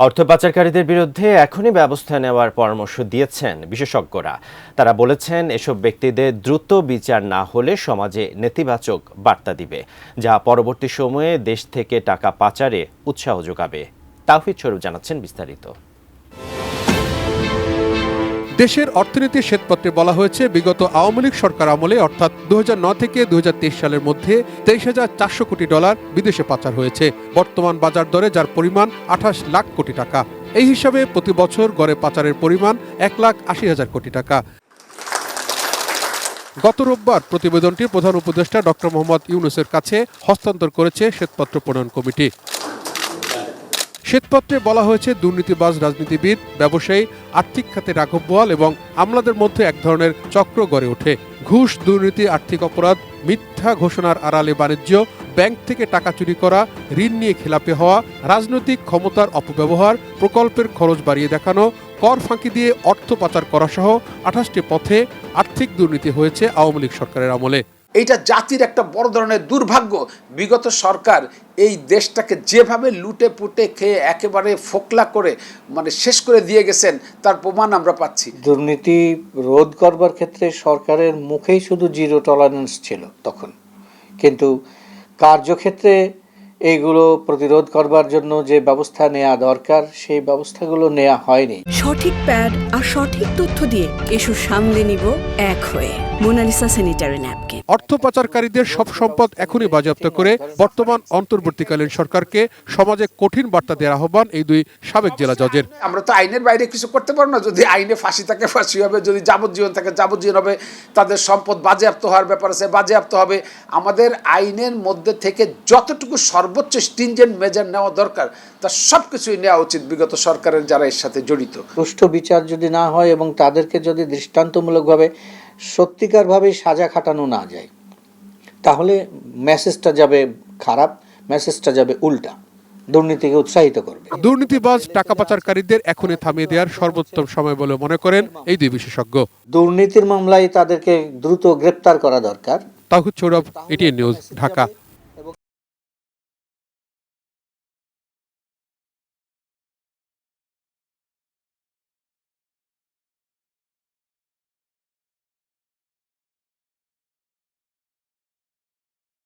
অর্থ পাচারকারীদের বিরুদ্ধে এখনই ব্যবস্থা নেওয়ার পরামর্শ দিয়েছেন বিশেষজ্ঞরা। তারা বলেছেন, এসব ব্যক্তিদের দ্রুত বিচার না হলে সমাজে নেতিবাচক বার্তা দিবে, যা পরবর্তী সময়ে দেশ থেকে টাকা পাচারে উৎসাহ যোগাবে। তাওহিদ স্বরূপ জানাচ্ছেন বিস্তারিত। দেশের অর্থনীতির শ্বেতপত্রে বলা হয়েছে, বিগত আওয়ামী লীগ সরকার আমলে অর্থাৎ 2009 থেকে 2023 সালের মধ্যে 23,400 কোটি ডলার বিদেশে পাচার হয়েছে। বর্তমান বাজার দরে যার পরিমাণ 28 লাখ কোটি টাকা। এই হিসাবে প্রতি বছর গড়ে পাচারের পরিমাণ 1,80,000 কোটি টাকা। গত রোববার প্রতিবেদনটি প্রধান উপদেষ্টা ডক্টর মোহাম্মদ ইউনূসের কাছে হস্তান্তর করেছে শ্বেতপত্র প্রণয়ন কমিটি। শ্বেতপত্রে বলা হয়েছে, দুর্নীতিবাজ রাজনীতিবিদ, ব্যবসায়ী, আর্থিক খাতে রাঘব বোয়াল এবং আমলাদের মধ্যে এক ধরনের চক্র গড়ে ওঠে। ঘুষ, দুর্নীতি, আর্থিক অপরাধ, মিথ্যা ঘোষণার আড়ালে বাণিজ্য, ব্যাংক থেকে টাকা চুরি করা, ঋণ নিয়ে খেলাপি হওয়া, রাজনৈতিক ক্ষমতার অপব্যবহার, প্রকল্পের খরচ বাড়িয়ে দেখানো, কর ফাঁকি দিয়ে অর্থ পাচার করা সহ 28টি পথে আর্থিক দুর্নীতি হয়েছে আওয়ামী লীগ সরকারের আমলে। এইটা জাতির একটা বড় ধরনের দুর্ভাগ্য। বিগত সরকার এই দেশটাকে যেভাবে লুটে পুটে খেয়ে একেবারে ফোকলা করে শেষ করে দিয়ে গেছেন, তার প্রমাণ আমরা পাচ্ছি। দুর্নীতি রোধ করবার ক্ষেত্রে সরকারের মুখেই শুধু জিরো টলারেন্স ছিল তখন, কিন্তু কার্যক্ষেত্রে এইগুলো প্রতিরোধ করবার জন্য যে ব্যবস্থা নেওয়া দরকার সেই ব্যবস্থাগুলো নেওয়া হয়নি। সঠিক প্যাড আর সঠিক তথ্য দিয়ে এসব সামলে নিব এক হয়ে। Monalisa sanitary napkin. অর্থ পাচারকারীদের সব সম্পদ এখনই বাজেয়াপ্ত করে বর্তমান অন্তর্বর্তীকালীন সরকারকে সমাজে কঠিন বার্তা দেওয়ার আহ্বান এই দুই সাবেক জেলা জজের। আমরা তো আইনের বাইরে কিছু করতে পারবো না। যদি আইনে ফাঁসি থাকে ফাঁসি হবে, যদি যাবজ্জীবন থাকে যাবজ্জীবন হবে, তাদের সম্পদ বাজেয়াপ্ত হওয়ার ব্যাপার আছে, বাজেয়াপ্ত হবে। আমাদের আইনের মধ্যে থেকে যতটুকু সর্বোচ্চ স্ট্রিনজেন্ট মেজার নেওয়া দরকার, তা সব কিছুই নেওয়া উচিত বিগত সরকারের যারা এর সাথে জড়িত। সুষ্ঠু বিচার যদি না হয় এবং তাদেরকে যদি দৃষ্টান্তমূলকভাবে সত্যিকারভাবে সাজা খাটানো না যায়, তাহলে মেসেজটা যাবে খারাপ, মেসেজটা যাবে উল্টা, দুর্নীতিকে উৎসাহিত করবে। দুর্নীতিবাজ টাকা পাচারকারীদের এখনই থামিয়ে দেওয়ার সর্বোত্তম সময় বলে মনে করেন এই দুই বিশেষজ্ঞ। দুর্নীতির মামলায় তাদেরকে দ্রুত গ্রেপ্তার করা দরকার। তাওহিদ স্বরূপ, এটিএন নিউজ, ঢাকা।